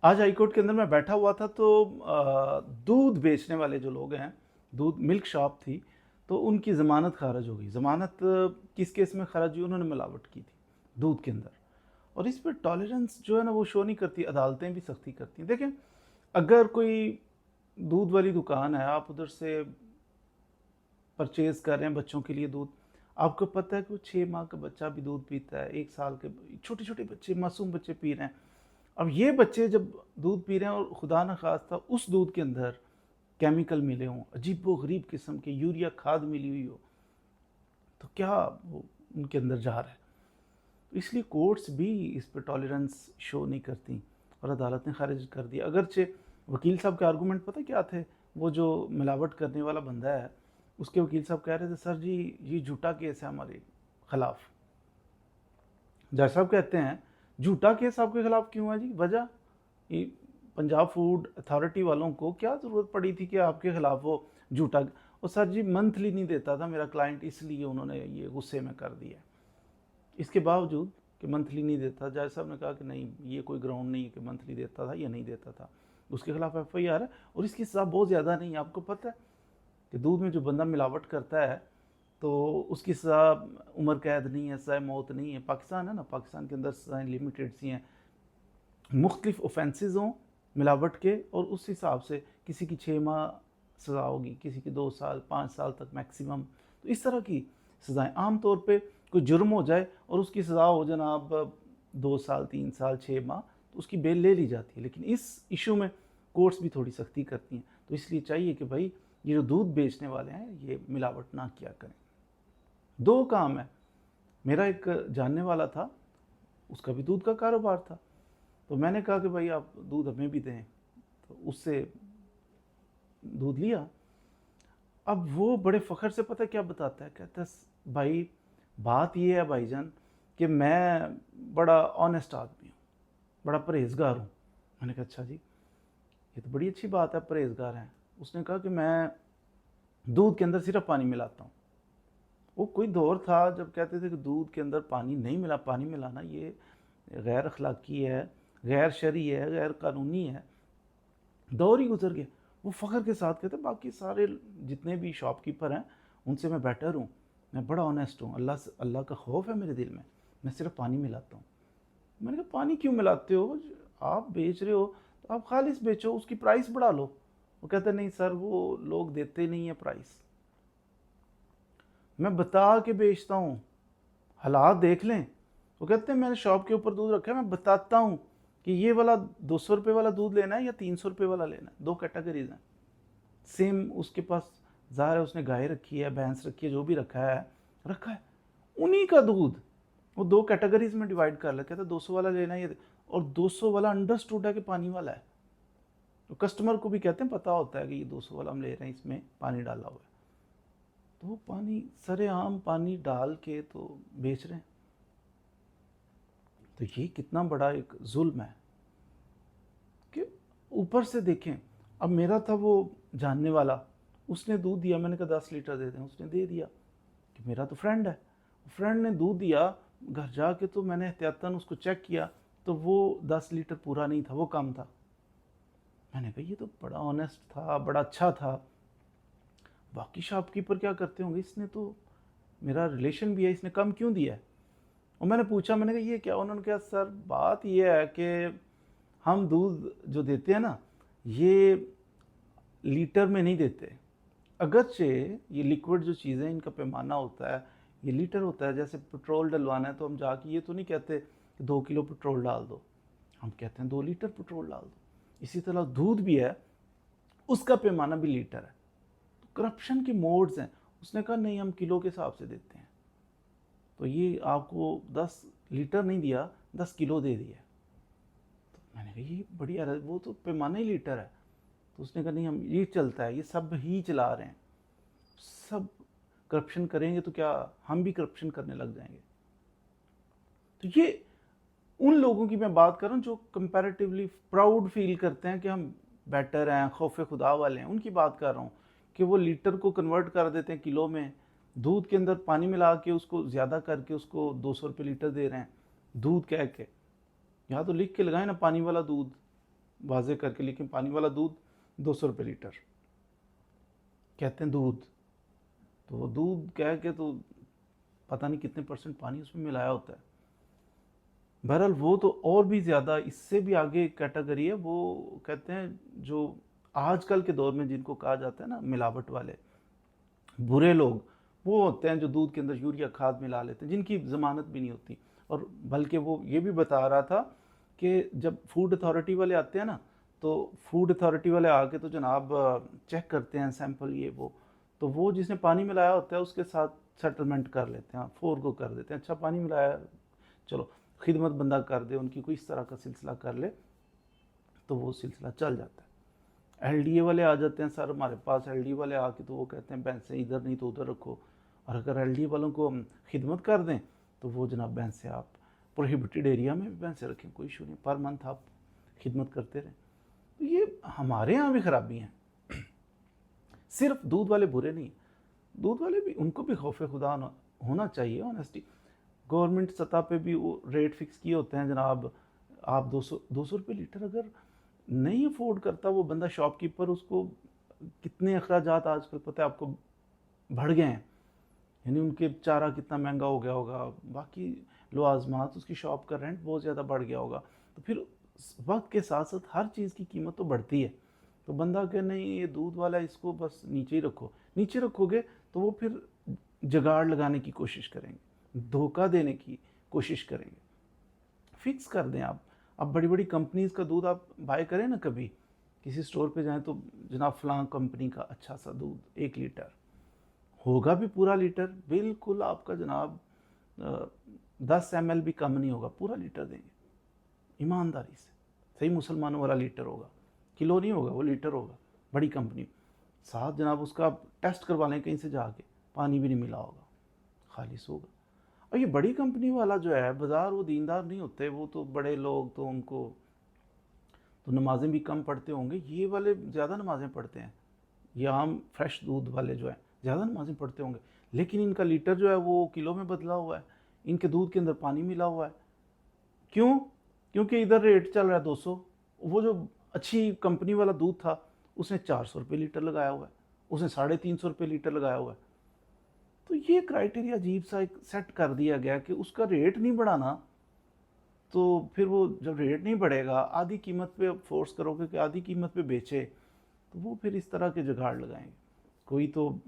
आज हाईकोर्ट के अंदर मैं बैठा हुआ था तो दूध बेचने वाले जो लोग हैं, दूध मिल्क शॉप थी, तो उनकी ज़मानत खारिज हो गई। ज़मानत किस केस में खारिज हुई? उन्होंने मिलावट की थी दूध के अंदर। और इस पे टॉलरेंस जो है ना वो शो नहीं करती, अदालतें भी सख्ती करती हैं। देखें, अगर कोई दूध वाली दुकान है, आप उधर से परचेज़ कर रहे हैं बच्चों के लिए दूध, आपको पता है कि वो 6 माह का बच्चा भी दूध पीता है, 1 साल के छोटे-छोटे बच्चे, मासूम बच्चे पी रहे हैं। अब ये बच्चे जब दूध पी रहे हैं और खुदा न खास्ता उस दूध के अंदर केमिकल मिले हों, अजीबो-गरीब किस्म के यूरिया खाद मिली हुई हो, तो क्या वो उनके अंदर जा रहा है? तो इसलिए कोर्ट्स भी इस पे टॉलरेंस शो नहीं करती और अदालत ने खारिज कर दिया। अगरचे वकील साहब के आर्गूमेंट पता क्या थे? वो जो मिलावट करने वाला बंदा है, उसके वकील साहब कह रहे थे, सर जी ये झूठा केस है हमारे खिलाफ। जज साहब कहते हैं, झूठा केस आपके खिलाफ क्यों है जी? वजह ये पंजाब फूड अथॉरिटी वालों को क्या ज़रूरत पड़ी थी कि आपके खिलाफ वो झूठा, और सर जी मंथली नहीं देता था मेरा क्लाइंट, इसलिए उन्होंने ये गुस्से में कर दिया। इसके बावजूद कि मंथली नहीं देता, जज साहब ने कहा कि नहीं, ये कोई ग्राउंड नहीं है कि मंथली देता था या नहीं देता था। उसके खिलाफ एफआईआर है और इसकी सज़ा बहुत ज़्यादा नहीं है। आपको पता है कि दूध में जो बंदा मिलावट करता है तो उसकी सज़ा उम्र कैद नहीं है, सज़ा मौत नहीं है। पाकिस्तान है ना, पाकिस्तान के अंदर सज़ाएँ लिमिटेड सी हैं। मुख्तलिफ ऑफेंसेस हों मिलावट के, और उस हिसाब से किसी की 6 माह सज़ा होगी, किसी की 2 साल 5 साल तक मैक्सिमम। तो इस तरह की सज़ाएँ आम तौर पे कोई जुर्म हो जाए और उसकी सज़ा हो जनाब 2 साल 3 साल 6 माह, तो उसकी बेल ले ली जाती है। लेकिन इस इशू में कोर्ट्स भी थोड़ी सख्ती करती हैं। तो इसलिए चाहिए कि भाई ये जो दूध बेचने वाले हैं ये मिलावट ना किया करें। 2 काम है। मेरा एक जानने वाला था, उसका भी दूध का कारोबार था, तो मैंने कहा कि भाई आप दूध हमें भी दें, तो उससे दूध लिया। अब वो बड़े फ़ख्र से पता क्या बताता है, कहता है भाई बात ये है भाईजान कि मैं बड़ा ऑनेस्ट आदमी हूँ, बड़ा परहेज़गार हूँ। मैंने कहा अच्छा जी, ये तो बड़ी अच्छी बात है, परहेज़गार हैं। उसने कहा कि मैं दूध के अंदर सिर्फ पानी मिलाता हूँ। वो कोई दौर था जब कहते थे कि दूध के अंदर पानी नहीं मिला, पानी मिलाना ये गैर अखलाकी है, गैर शरई है, गैर कानूनी है। दौर ही गुजर गया। वो फ़ख्र के साथ कहते बाकी सारे जितने भी शॉपकीपर हैं उनसे मैं बेटर हूँ, मैं बड़ा ऑनेस्ट हूँ, अल्लाह से, अल्लाह का खौफ है मेरे दिल में, मैं सिर्फ पानी मिलाता हूँ। मैंने कहा पानी क्यों मिलाते हो? आप बेच रहे हो तो आप खालिस बेचो, उसकी प्राइस बढ़ा लो। वो कहते नहीं सर, वो लोग देते नहीं है प्राइस, मैं बता के बेचता हूँ, हालात देख लें। वो कहते हैं मैंने शॉप के ऊपर दूध रखा है, मैं बताता हूँ कि ये वाला 200 रुपये वाला दूध लेना है या 300 रुपये वाला लेना है। 2 कैटेगरीज हैं। सेम उसके पास ज़ाहिर है उसने गाय रखी है, भैंस रखी है, जो भी रखा है उन्हीं का दूध वो 2 कैटेगरीज में डिवाइड कर लेते हैं। 200 वाला लेना है ये, और 200 वाला अंडरस्टूड है कि पानी वाला है, तो कस्टमर को भी कहते हैं पता होता है कि ये 200 वाला हम ले रहे हैं, इसमें पानी डाला हुआ है। तो वो पानी सरेआम पानी डाल के तो बेच रहे हैं। तो ये कितना बड़ा एक जुल्म है कि ऊपर से देखें। अब मेरा था वो जानने वाला, उसने दूध दिया, मैंने कहा 10 लीटर दे दें, उसने दे दिया कि मेरा तो फ्रेंड है। फ्रेंड ने दूध दिया, घर जाके तो मैंने एहतियातन उसको चेक किया तो वो 10 लीटर पूरा नहीं था, वो कम था। मैंने कहा ये तो बड़ा ऑनेस्ट था, बड़ा अच्छा था, बाकी शॉपकीपर क्या करते होंगे, इसने तो मेरा रिलेशन भी है, इसने कम क्यों दिया है? और मैंने पूछा, मैंने कहा ये क्या? उन्होंने कहा सर बात ये है कि हम दूध जो देते हैं ना, ये लीटर में नहीं देते। अगरचे ये लिक्विड जो चीज़ें इनका पैमाना होता है, ये लीटर होता है। जैसे पेट्रोल डलवाना है तो हम जाके ये तो नहीं कहते कि 2 किलो पेट्रोल डाल दो, हम कहते हैं 2 लीटर पेट्रोल डाल दो। इसी तरह दूध भी है, उसका पैमाना भी लीटर है। तो करप्शन के मोड्स हैं। उसने कहा नहीं, हम किलो के हिसाब से देते हैं, तो ये आपको 10 लीटर नहीं दिया, 10 किलो दे दिया। तो मैंने कहा ये बढ़िया है, वो तो पैमाना ही लीटर है। तो उसने कहा नहीं, हम ये चलता है, ये सब ही चला रहे हैं, सब करप्शन करेंगे तो क्या हम भी करप्शन करने लग जाएंगे? तो ये उन लोगों की मैं बात कर रहा हूँ जो कंपैरेटिवली प्राउड फील करते हैं कि हम बेटर हैं, खौफ खुदा वाले हैं, उनकी बात कर रहा हूँ कि वो लीटर को कन्वर्ट कर देते हैं किलो में, दूध के अंदर पानी मिला के उसको ज़्यादा करके उसको 200 रुपये लीटर दे रहे हैं दूध कह के। यहाँ तो लिख के लगाए ना पानी वाला दूध, वाजे करके, लेकिन पानी वाला दूध 200 रुपये लीटर कहते हैं दूध। तो वो दूध कह के तो पता नहीं कितने % पानी उसमें मिलाया होता है। बहरहाल वो तो और भी ज़्यादा, इससे भी आगे एक कैटेगरी है, वो कहते हैं जो आजकल के दौर में जिनको कहा जाता है ना मिलावट वाले बुरे लोग, वो होते हैं जो दूध के अंदर यूरिया खाद मिला लेते हैं, जिनकी ज़मानत भी नहीं होती। और बल्कि वो ये भी बता रहा था कि जब फूड अथॉरिटी वाले आते हैं ना, तो फूड अथॉरिटी वाले आके तो जनाब चेक करते हैं सैंपल ये वो, तो वो जिसने पानी मिलाया होता है उसके साथ सेटलमेंट कर लेते हैं, फोर को कर देते हैं, अच्छा पानी मिलाया चलो खिदमत बंदा कर दे, उनकी कोई इस तरह का सिलसिला कर ले तो वो सिलसिला चल जाता है। एलडीए वाले आ जाते हैं सर हमारे पास, एलडीए वाले आके तो वो कहते हैं भैंसें इधर नहीं तो उधर रखो, और अगर एलडीए वालों को हम खिदमत कर दें तो वो जनाब भैंसें आप प्रोहिबिटेड एरिया में भी भैंसें रखें, कोई इशू नहीं, पर मंथ आप खिदमत करते रहें। तो ये हमारे यहाँ भी खराबी हैं, सिर्फ दूध वाले बुरे नहीं, दूध वाले भी, उनको भी खौफ खुदा होना चाहिए, ऑनेस्टी। गवर्नमेंट सतह पे भी वो रेट फिक्स किए होते हैं जनाब, आप 200 रुपये लीटर अगर नहीं अफोर्ड करता वो बंदा शॉपकीपर, उसको कितने अखराजात आजकल पता है आपको बढ़ गए हैं, यानी उनके चारा कितना महंगा हो गया होगा, बाकी लवाजमात, उसकी शॉप का रेंट बहुत ज़्यादा बढ़ गया होगा, तो फिर वक्त के साथ साथ हर चीज़ की कीमत तो बढ़ती है। तो बंदा कहे नहीं ये दूध वाला इसको बस नीचे ही रखो, नीचे रखोगे तो वो फिर जुगाड़ लगाने की कोशिश करेंगे, धोखा देने की कोशिश करेंगे। फिक्स कर दें आप। अब बड़ी बड़ी कंपनीज़ का दूध आप बाय करें ना, कभी किसी स्टोर पे जाएं तो जनाब फलां कंपनी का अच्छा सा दूध 1 लीटर होगा भी पूरा लीटर, बिल्कुल आपका जनाब 10 ml भी कम नहीं होगा, पूरा लीटर देंगे ईमानदारी से, सही मुसलमानों वाला लीटर होगा, किलो नहीं होगा वो लीटर होगा, बड़ी कंपनी साथ जनाब उसका आप टेस्ट करवा लें कहीं से जाके, पानी भी नहीं मिला होगा, खालिस होगा। और ये बड़ी कंपनी वाला जो है बाज़ार, वो दीनदार नहीं होते, वो तो बड़े लोग तो उनको तो नमाज़ें भी कम पढ़ते होंगे, ये वाले ज़्यादा नमाज़ें पढ़ते हैं, ये आम फ्रेश दूध वाले जो है ज़्यादा नमाज़ें पढ़ते होंगे, लेकिन इनका लीटर जो है वो किलो में बदला हुआ है, इनके दूध के अंदर पानी मिला हुआ है। क्यों? क्योंकि इधर रेट चल रहा है 200, वो जो अच्छी कंपनी वाला दूध था उसने 400 रुपये लीटर लगाया हुआ है, उसने 350 रुपये लीटर लगाया हुआ है। तो ये क्राइटेरिया अजीब सा एक सेट कर दिया गया कि उसका रेट नहीं बढ़ाना, तो फिर वो जब रेट नहीं बढ़ेगा, आधी कीमत पे फोर्स करोगे कि आधी कीमत पे बेचे, तो वो फिर इस तरह के जुगाड़ लगाएंगे। कोई तो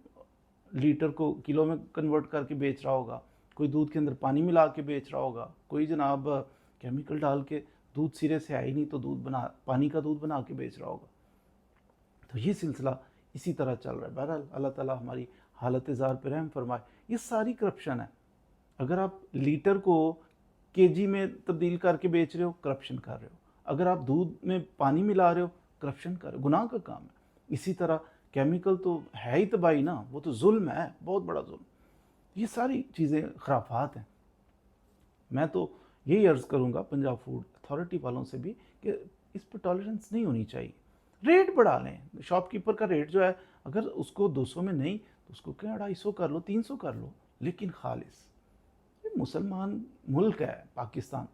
लीटर को किलो में कन्वर्ट करके बेच रहा होगा, कोई दूध के अंदर पानी मिला के बेच रहा होगा, कोई जनाब केमिकल डाल के दूध सिरे से आई नहीं तो दूध बना, पानी का दूध बना के बेच रहा होगा। तो ये सिलसिला इसी तरह चल रहा है। बहरहाल अल्लाह ताला हमारी हालत ज़ार पे रहम फरमाए। ये सारी करप्शन है। अगर आप लीटर को केजी में तब्दील करके बेच रहे हो, करप्शन कर रहे हो। अगर आप दूध में पानी मिला रहे हो, करप्शन कर रहे हो, गुनाह का काम है। इसी तरह केमिकल तो है ही तबाही ना, वो तो जुल्म है, बहुत बड़ा जुल्म। ये सारी चीज़ें खराफात हैं। मैं तो यही अर्ज़ करूँगा पंजाब फूड अथॉरिटी वालों से भी कि इस पर टॉलरेंस नहीं होनी चाहिए। रेट बढ़ा लें, शॉपकीपर का रेट जो है अगर उसको 200 में नहीं तो उसको क्या 250 कर लो, 300 कर लो, लेकिन खालिस। ये मुसलमान मुल्क है पाकिस्तान,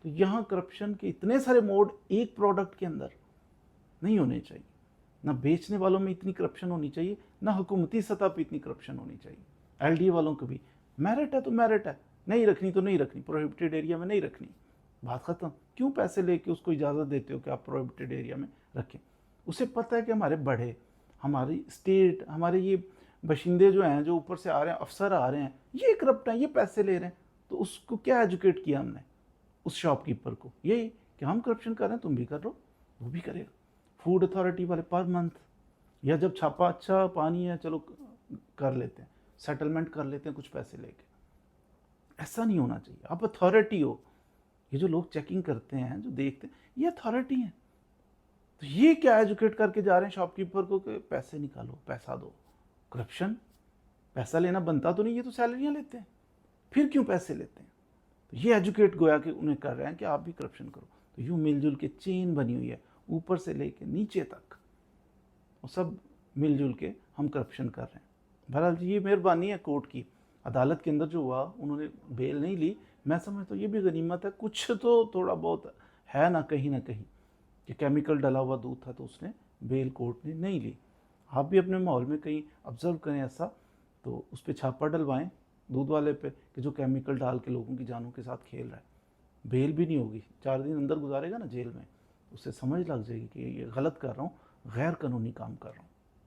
तो यहाँ करप्शन के इतने सारे मोड एक प्रोडक्ट के अंदर नहीं होने चाहिए। ना बेचने वालों में इतनी करप्शन होनी चाहिए, ना हुकूमती सतह पर इतनी करप्शन होनी चाहिए। एलडीए वालों को भी मेरिट है तो मेरिट है, नहीं रखनी तो नहीं रखनी, प्रोहिबिटेड एरिया में नहीं रखनी, बात ख़त्म। क्यों पैसे लेके उसको इजाज़त देते हो कि आप प्रोहिबिटेड एरिया में रखें? उसे पता है कि हमारे बड़े, हमारी स्टेट, हमारे ये बशिंदे जो हैं, जो ऊपर से आ रहे हैं, अफसर आ रहे हैं, ये करप्ट हैं, ये पैसे ले रहे हैं। तो उसको क्या एजुकेट किया हमने, उस शॉपकीपर को यही कि हम करप्शन कर रहे हैं, तुम भी कर लो, वो भी करेगा। फूड अथॉरिटी वाले पर मंथ या जब छापा अच्छा पानी है चलो कर लेते हैं, सेटलमेंट कर लेते हैं कुछ पैसे लेके। ऐसा नहीं होना चाहिए। आप अथॉरिटी हो, ये जो लोग चेकिंग करते हैं, जो देखते हैं, ये अथॉरिटी हैं। तो ये क्या एजुकेट करके जा रहे हैं शॉपकीपर को कि पैसे निकालो, पैसा दो। करप्शन, पैसा लेना बनता तो नहीं, ये तो सैलरियां लेते हैं, फिर क्यों पैसे लेते हैं? तो ये एजुकेट गोया कि उन्हें कर रहे हैं कि आप भी करप्शन करो। तो यूँ मिलजुल के चेन बनी हुई है, ऊपर से लेके नीचे तक, वो सब मिलजुल के हम करप्शन कर रहे हैं। बहरहाल ये मेहरबानी है कोर्ट की, अदालत के अंदर जो हुआ, उन्होंने बेल नहीं ली, मैं समझता हूँ ये भी गनीमत है, कुछ तो थोड़ा बहुत है ना कहीं, कि केमिकल डला हुआ दूध था तो उसने बेल कोर्ट ने नहीं ली। आप भी अपने माहौल में कहीं ऑब्जर्व करें ऐसा, तो उस पर छापा डलवाएं दूध वाले पे कि जो केमिकल डाल के लोगों की जानों के साथ खेल रहा है। बेल भी नहीं होगी, 4 दिन अंदर गुजारेगा ना जेल में, उससे समझ लग जाएगी कि ये गलत कर रहा हूँ, गैर कानूनी काम कर रहा हूँ।